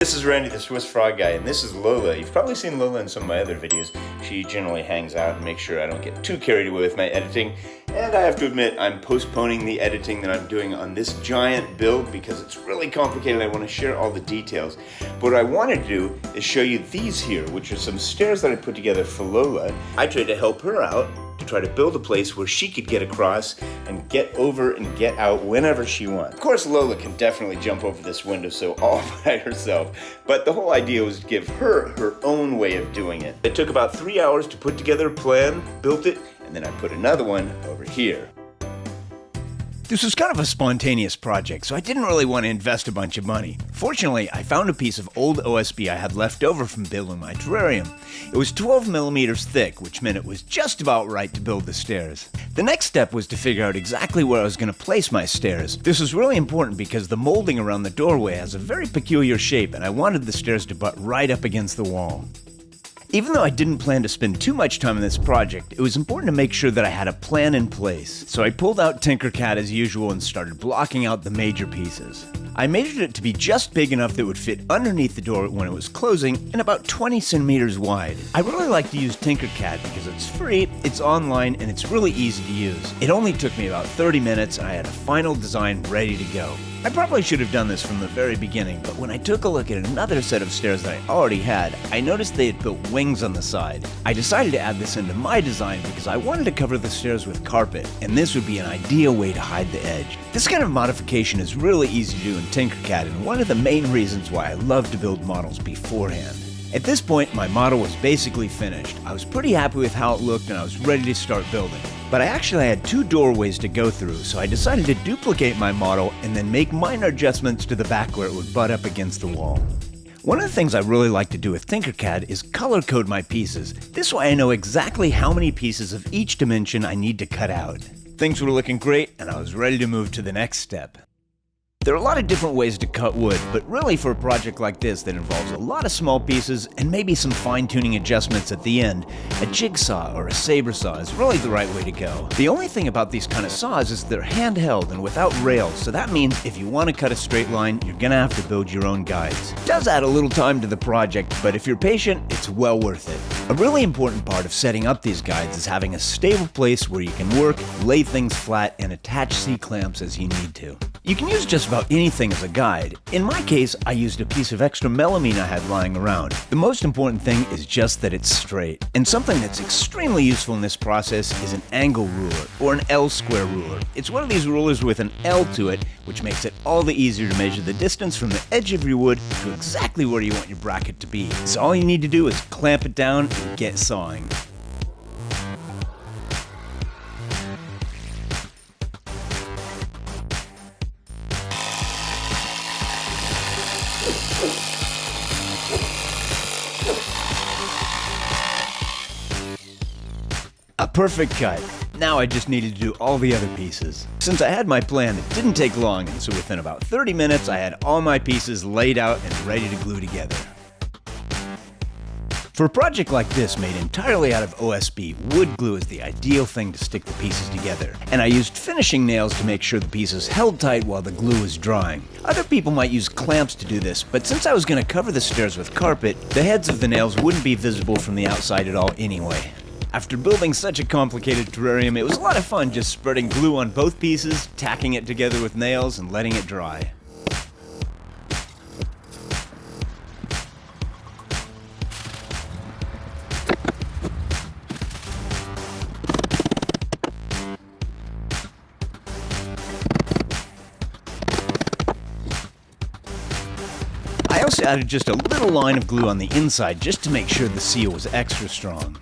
This is Randy the Swiss Frog Guy, and this is Lola. You've probably seen Lola in some of my other videos. She generally hangs out and makes sure I don't get too carried away with my editing. And I have to admit, I'm postponing the editing that I'm doing on this giant build because it's really complicated. I want to share all the details. But what I want to do is show you these here, which are some stairs that I put together for Lola. I tried to help her out to try to build a place where she could get across and get over and get out whenever she wants. Of course, Lola can definitely jump over this windowsill all by herself, but the whole idea was to give her her own way of doing it. It took about 3 hours to put together a plan, built it, and then I put another one over here. This was kind of a spontaneous project, so I didn't really want to invest a bunch of money. Fortunately, I found a piece of old OSB I had left over from building my terrarium. It was 12 millimeters thick, which meant it was just about right to build the stairs. The next step was to figure out exactly where I was going to place my stairs. This was really important because the molding around the doorway has a very peculiar shape, and I wanted the stairs to butt right up against the wall. Even though I didn't plan to spend too much time on this project, it was important to make sure that I had a plan in place. So I pulled out Tinkercad as usual and started blocking out the major pieces. I measured it to be just big enough that it would fit underneath the door when it was closing and about 20 centimeters wide. I really like to use Tinkercad because it's free, it's online, and it's really easy to use. It only took me about 30 minutes and I had a final design ready to go. I probably should have done this from the very beginning, but when I took a look at another set of stairs that I already had, I noticed they had built wings on the side. I decided to add this into my design because I wanted to cover the stairs with carpet, and this would be an ideal way to hide the edge. This kind of modification is really easy to do in Tinkercad, and one of the main reasons why I love to build models beforehand. At this point, my model was basically finished. I was pretty happy with how it looked and I was ready to start building. But I actually had 2 doorways to go through, so I decided to duplicate my model and then make minor adjustments to the back where it would butt up against the wall. One of the things I really like to do with Tinkercad is color code my pieces. This way I know exactly how many pieces of each dimension I need to cut out. Things were looking great and I was ready to move to the next step. There are a lot of different ways to cut wood, but really for a project like this that involves a lot of small pieces and maybe some fine-tuning adjustments at the end, a jigsaw or a saber saw is really the right way to go. The only thing about these kind of saws is they're handheld and without rails, so that means if you want to cut a straight line, you're gonna have to build your own guides. It does add a little time to the project, but if you're patient, it's well worth it. A really important part of setting up these guides is having a stable place where you can work, lay things flat, and attach C-clamps as you need to. You can use just about anything as a guide. In my case, I used a piece of extra melamine I had lying around. The most important thing is just that it's straight. And something that's extremely useful in this process is an angle ruler, or an L-square ruler. It's one of these rulers with an L to it, which makes it all the easier to measure the distance from the edge of your wood to exactly where you want your bracket to be. So all you need to do is clamp it down and get sawing. A perfect cut. Now I just needed to do all the other pieces. Since I had my plan, it didn't take long, and so within about 30 minutes I had all my pieces laid out and ready to glue together. For a project like this made entirely out of OSB, wood glue is the ideal thing to stick the pieces together. And I used finishing nails to make sure the pieces held tight while the glue was drying. Other people might use clamps to do this, but since I was going to cover the stairs with carpet, the heads of the nails wouldn't be visible from the outside at all anyway. After building such a complicated terrarium, it was a lot of fun just spreading glue on both pieces, tacking it together with nails, and letting it dry. I also added just a little line of glue on the inside just to make sure the seal was extra strong.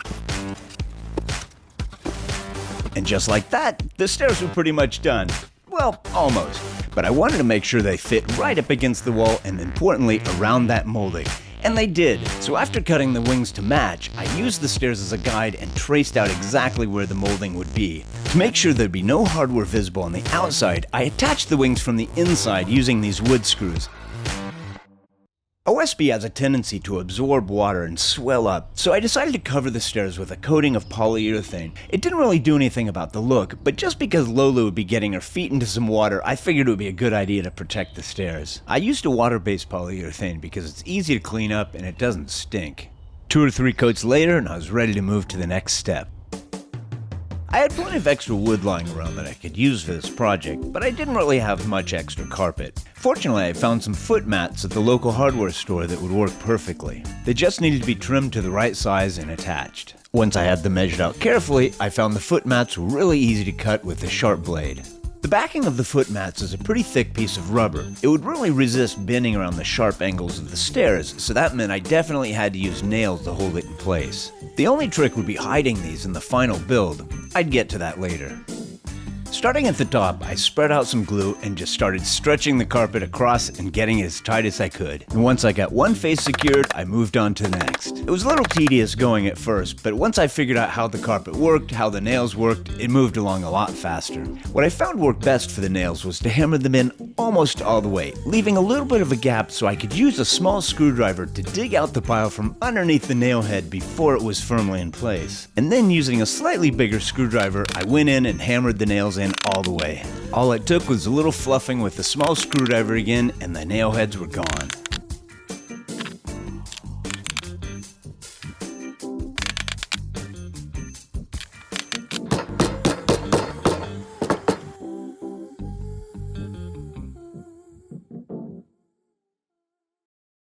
And just like that, the stairs were pretty much done. Well, almost. But I wanted to make sure they fit right up against the wall and importantly around that molding. And they did. So after cutting the wings to match, I used the stairs as a guide and traced out exactly where the molding would be. To make sure there'd be no hardware visible on the outside, I attached the wings from the inside using these wood screws. OSB has a tendency to absorb water and swell up, so I decided to cover the stairs with a coating of polyurethane. It didn't really do anything about the look, but just because Lola would be getting her feet into some water, I figured it would be a good idea to protect the stairs. I used a water-based polyurethane because it's easy to clean up and it doesn't stink. 2 or 3 coats later and I was ready to move to the next step. I had plenty of extra wood lying around that I could use for this project, but I didn't really have much extra carpet. Fortunately, I found some foot mats at the local hardware store that would work perfectly. They just needed to be trimmed to the right size and attached. Once I had them measured out carefully, I found the foot mats were really easy to cut with a sharp blade. The backing of the foot mats is a pretty thick piece of rubber. It would really resist bending around the sharp angles of the stairs, so that meant I definitely had to use nails to hold it in place. The only trick would be hiding these in the final build. I'd get to that later. Starting at the top, I spread out some glue and just started stretching the carpet across and getting it as tight as I could. And once I got one face secured, I moved on to the next. It was a little tedious going at first, but once I figured out how the carpet worked, how the nails worked, it moved along a lot faster. What I found worked best for the nails was to hammer them in almost all the way, leaving a little bit of a gap so I could use a small screwdriver to dig out the pile from underneath the nail head before it was firmly in place. And then using a slightly bigger screwdriver, I went in and hammered the nails in all the way. All it took was a little fluffing with the small screwdriver again, and the nail heads were gone.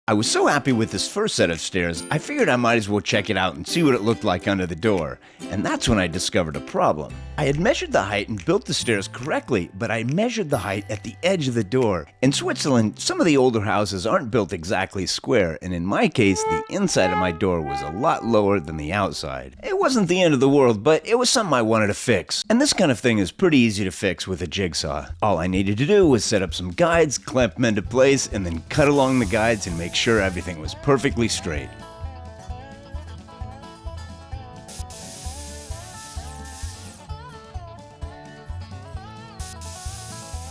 I was so happy with this first set of stairs, I figured I might as well check it out and see what it looked like under the door. And that's when I discovered a problem. I had measured the height and built the stairs correctly, but I measured the height at the edge of the door. In Switzerland, some of the older houses aren't built exactly square, and in my case, the inside of my door was a lot lower than the outside. It wasn't the end of the world, but it was something I wanted to fix. And this kind of thing is pretty easy to fix with a jigsaw. All I needed to do was set up some guides, clamp them into place, and then cut along the guides and make sure everything was perfectly straight.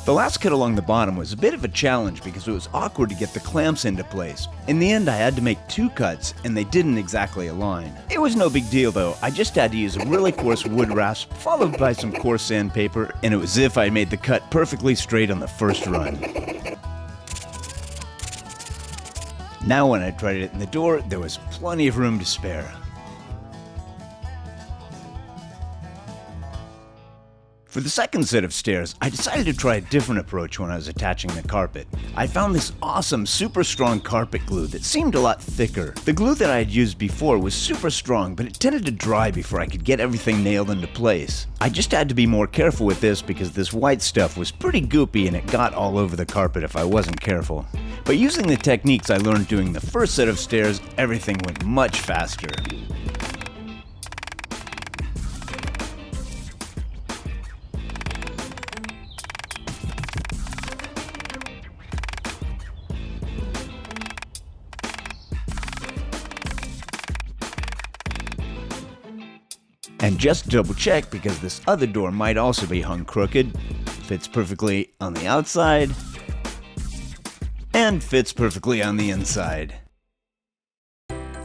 The last cut along the bottom was a bit of a challenge because it was awkward to get the clamps into place. In the end, I had to make 2 cuts and they didn't exactly align. It was no big deal though, I just had to use a really coarse wood rasp followed by some coarse sandpaper, and it was as if I made the cut perfectly straight on the first run. Now when I tried it in the door, there was plenty of room to spare. For the second set of stairs, I decided to try a different approach when I was attaching the carpet. I found this awesome, super strong carpet glue that seemed a lot thicker. The glue that I had used before was super strong, but it tended to dry before I could get everything nailed into place. I just had to be more careful with this because this white stuff was pretty goopy and it got all over the carpet if I wasn't careful. But using the techniques I learned doing the first set of stairs, everything went much faster. And just double check because this other door might also be hung crooked. Fits perfectly on the outside and fits perfectly on the inside.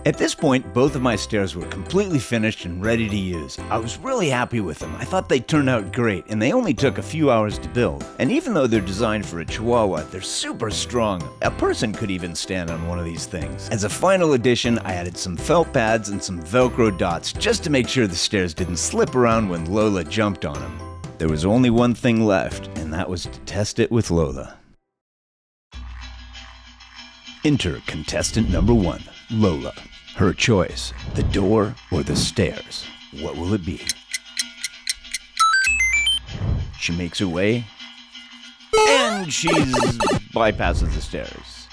At this point, both of my stairs were completely finished and ready to use. I was really happy with them. I thought they turned out great, and they only took a few hours to build. And even though they're designed for a Chihuahua, they're super strong. A person could even stand on one of these things. As a final addition, I added some felt pads and some Velcro dots just to make sure the stairs didn't slip around when Lola jumped on them. There was only one thing left, and that was to test it with Lola. Enter contestant number 1, Lola. Her choice, the door or the stairs. What will it be? She makes her way, and she bypasses the stairs.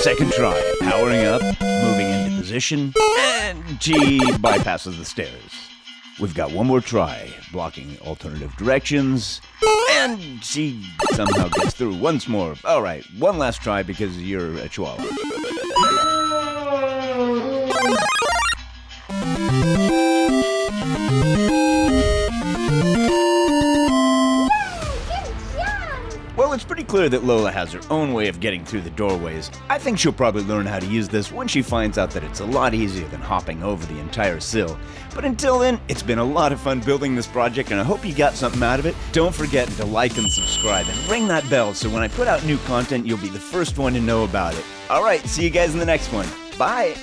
Second try, powering up, moving into position, and she bypasses the stairs. We've got one more try, blocking alternative directions, and she somehow gets through once more. All right, one last try because you're a Chihuahua. Well, it's pretty clear that Lola has her own way of getting through the doorways. I think she'll probably learn how to use this when she finds out that it's a lot easier than hopping over the entire sill. But until then, it's been a lot of fun building this project, and I hope you got something out of it. Don't forget to like and subscribe and ring that bell so when I put out new content, you'll be the first one to know about it. Alright, see you guys in the next one. Bye!